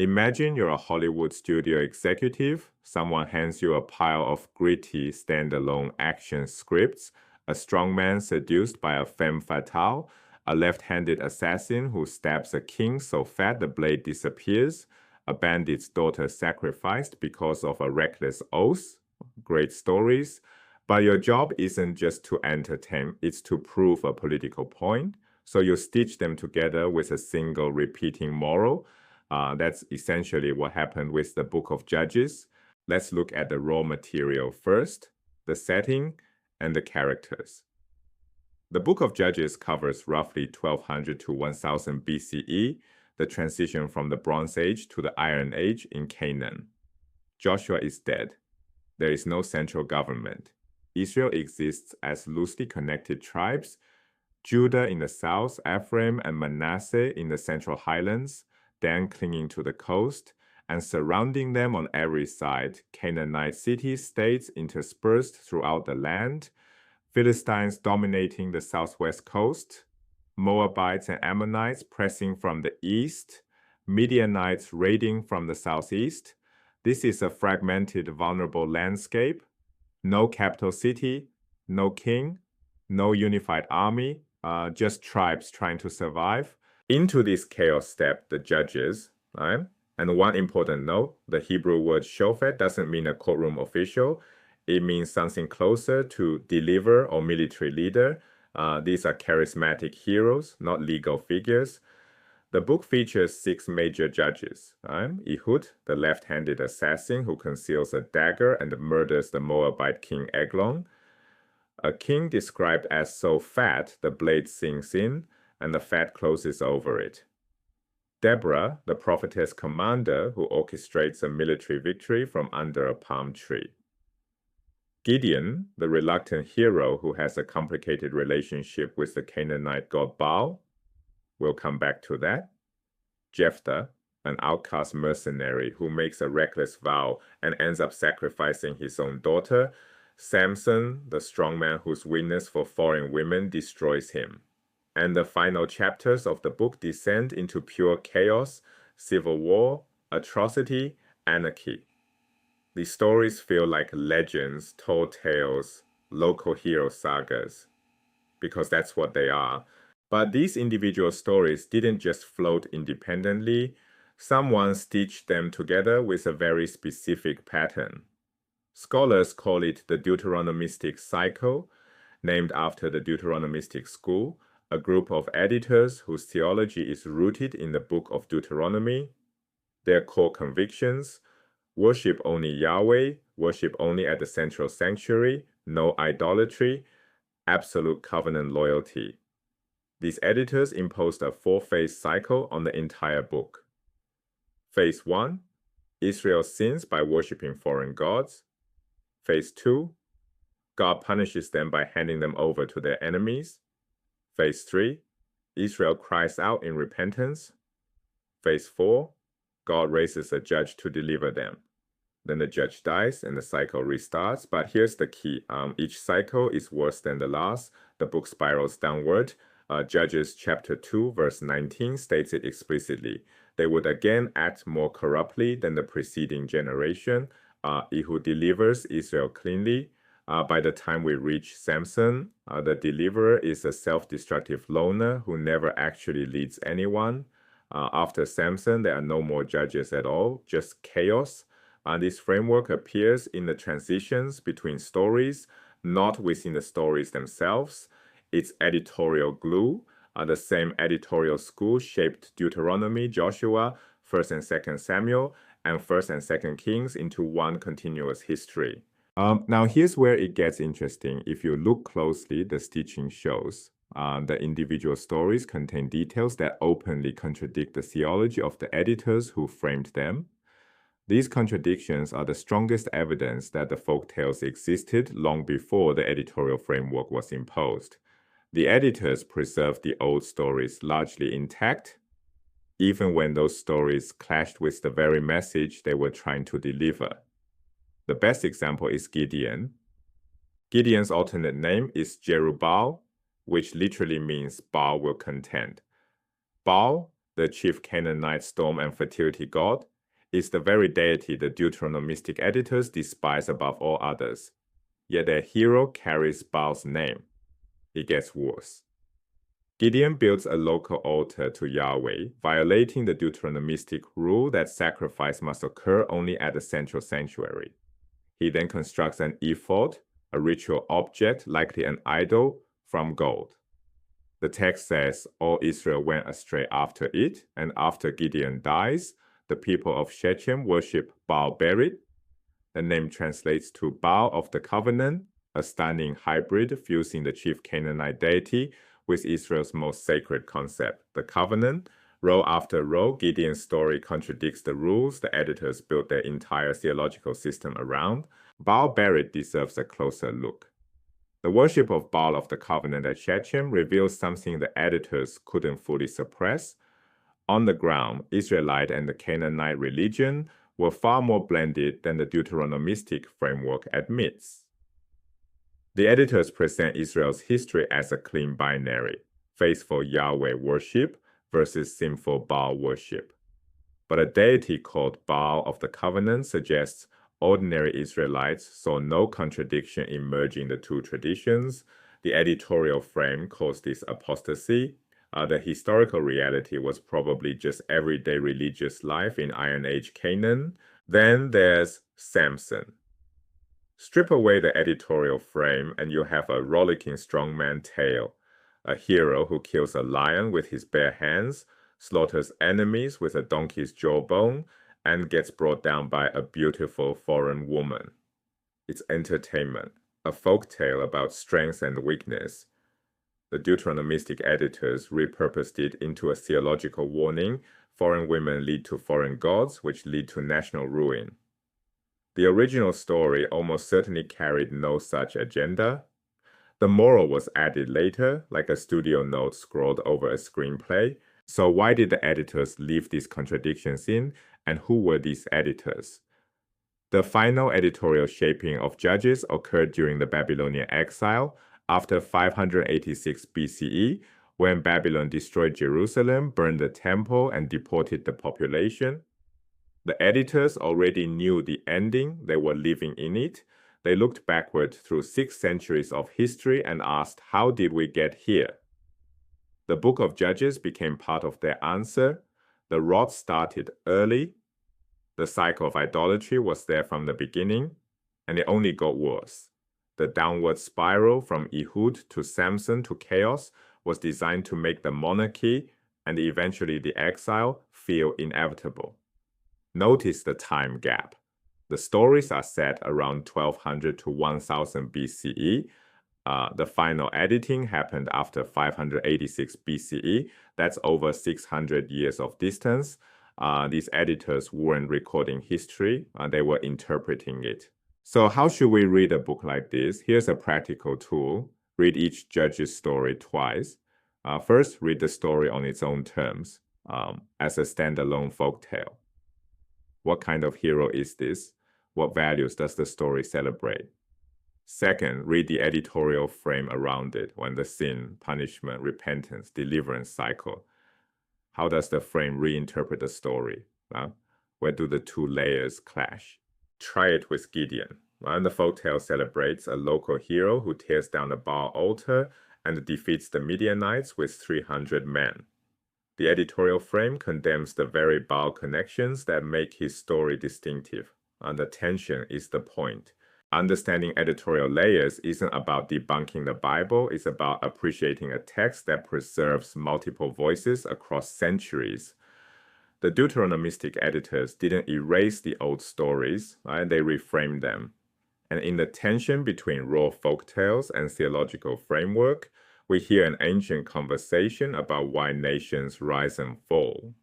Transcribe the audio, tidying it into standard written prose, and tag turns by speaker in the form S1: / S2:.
S1: Imagine you're a Hollywood studio executive. Someone hands you a pile of gritty standalone action scripts, a strongman seduced by a femme fatale, a left-handed assassin who stabs a king so fat the blade disappears, a bandit's daughter sacrificed because of a reckless oath. Great stories. But your job isn't just to entertain, it's to prove a political point. So you stitch them together with a single repeating moral. That's essentially what happened with the Book of Judges. Let's look at the raw material first, the setting, and the characters. The Book of Judges covers roughly 1200 to 1000 BCE, the transition from the Bronze Age to the Iron Age in Canaan. Joshua is dead. There is no central government. Israel exists as loosely connected tribes, Judah in the south, Ephraim and Manasseh in the central highlands, Dan clinging to the coast, and surrounding them on every side, Canaanite city-states interspersed throughout the land, Philistines dominating the southwest coast, Moabites and Ammonites pressing from the east, Midianites raiding from the southeast. This is a fragmented, vulnerable landscape. No capital city, no king, no unified army, just tribes trying to survive. Into this chaos step the judges, right? And one important note, the Hebrew word shofet doesn't mean a courtroom official. It means something closer to deliverer or military leader. These are charismatic heroes, not legal figures. The book features 6 major judges. Ehud, the left-handed assassin who conceals a dagger and murders the Moabite king Eglon. A king described as so fat the blade sinks in and the fat closes over it. Deborah, the prophetess commander who orchestrates a military victory from under a palm tree. Gideon, the reluctant hero who has a complicated relationship with the Canaanite god Baal. We'll come back to that. Jephthah, an outcast mercenary who makes a reckless vow and ends up sacrificing his own daughter. Samson, the strongman whose weakness for foreign women destroys him. And the final chapters of the book descend into pure chaos, civil war, atrocity, anarchy. These stories feel like legends, tall tales, local hero sagas, because that's what they are. But these individual stories didn't just float independently. Someone stitched them together with a very specific pattern. Scholars call it the Deuteronomistic cycle, named after the Deuteronomistic school, a group of editors whose theology is rooted in the book of Deuteronomy. Their core convictions: worship only Yahweh, worship only at the central sanctuary, no idolatry, absolute covenant loyalty. These editors imposed a 4-phase cycle on the entire book. Phase 1, Israel sins by worshiping foreign gods. Phase 2, God punishes them by handing them over to their enemies. Phase 3, Israel cries out in repentance. Phase 4, God raises a judge to deliver them. Then the judge dies and the cycle restarts. But here's the key. Each cycle is worse than the last. The book spirals downward. Judges chapter 2 verse 19 states it explicitly. They would again act more corruptly than the preceding generation. Ehud delivers Israel cleanly. By the time we reach Samson, the deliverer is a self-destructive loner who never actually leads anyone. After Samson, there are no more judges at all, just chaos. This framework appears in the transitions between stories, not within the stories themselves. It's editorial glue. The same editorial school shaped Deuteronomy, Joshua, 1st and 2nd Samuel, and 1st and 2nd Kings into one continuous history. Now, here's where it gets interesting. If you look closely, the stitching shows the individual stories contain details that openly contradict the theology of the editors who framed them. These contradictions are the strongest evidence that the folktales existed long before the editorial framework was imposed. The editors preserved the old stories largely intact, even when those stories clashed with the very message they were trying to deliver. The best example is Gideon. Gideon's alternate name is Jerubbaal, which literally means Baal will contend. Baal, the chief Canaanite storm and fertility god, is the very deity the Deuteronomistic editors despise above all others. Yet their hero carries Baal's name. It gets worse. Gideon builds a local altar to Yahweh, violating the Deuteronomistic rule that sacrifice must occur only at the central sanctuary. He then constructs an ephod, a ritual object, likely an idol, from gold. The text says, all Israel went astray after it, and after Gideon dies, the people of Shechem worship Baal-Berith. The name translates to Baal of the Covenant, a stunning hybrid fusing the chief Canaanite deity with Israel's most sacred concept, the covenant. Row after row, Gideon's story contradicts the rules the editors built their entire theological system around. Baal-Berith deserves a closer look. The worship of Baal of the Covenant at Shechem reveals something the editors couldn't fully suppress. On the ground, Israelite and the Canaanite religion were far more blended than the Deuteronomistic framework admits. The editors present Israel's history as a clean binary, faithful Yahweh worship versus sinful Baal worship. But a deity called Baal of the Covenant suggests ordinary Israelites saw no contradiction in merging the two traditions. The editorial frame calls this apostasy. The historical reality was probably just everyday religious life in Iron Age Canaan. Then there's Samson. Strip away the editorial frame and you have a rollicking strongman tale. A hero who kills a lion with his bare hands, slaughters enemies with a donkey's jawbone, and gets brought down by a beautiful foreign woman. It's entertainment, a folktale about strength and weakness. The Deuteronomistic editors repurposed it into a theological warning. Foreign women lead to foreign gods, which lead to national ruin. The original story almost certainly carried no such agenda. The moral was added later, like a studio note scrolled over a screenplay. So why did the editors leave these contradictions in, and who were these editors? The final editorial shaping of Judges occurred during the Babylonian exile after 586 BCE, when Babylon destroyed Jerusalem, burned the temple, and deported the population. The editors already knew the ending, they were living in it. They looked backward through 6 centuries of history and asked, how did we get here? The book of Judges became part of their answer. The rot started early. The cycle of idolatry was there from the beginning, and it only got worse. The downward spiral from Ehud to Samson to chaos was designed to make the monarchy and eventually the exile feel inevitable. Notice the time gap. The stories are set around 1200 to 1000 BCE. The final editing happened after 586 BCE. That's over 600 years of distance. These editors weren't recording history, they were interpreting it. So how should we read a book like this? Here's a practical tool. Read each judge's story twice. First, read the story on its own terms, as a standalone folktale. What kind of hero is this? What values does the story celebrate? Second, read the editorial frame around it, when the sin, punishment, repentance, deliverance cycle. How does the frame reinterpret the story? Where do the two layers clash? Try it with Gideon. The folktale celebrates a local hero who tears down a Baal altar and defeats the Midianites with 300 men. The editorial frame condemns the very Baal connections that make his story distinctive. The tension is the point. Understanding editorial layers isn't about debunking the Bible, it's about appreciating a text that preserves multiple voices across centuries. The Deuteronomistic editors didn't erase the old stories, they reframed them. And in the tension between raw folktales and theological framework, we hear an ancient conversation about why nations rise and fall.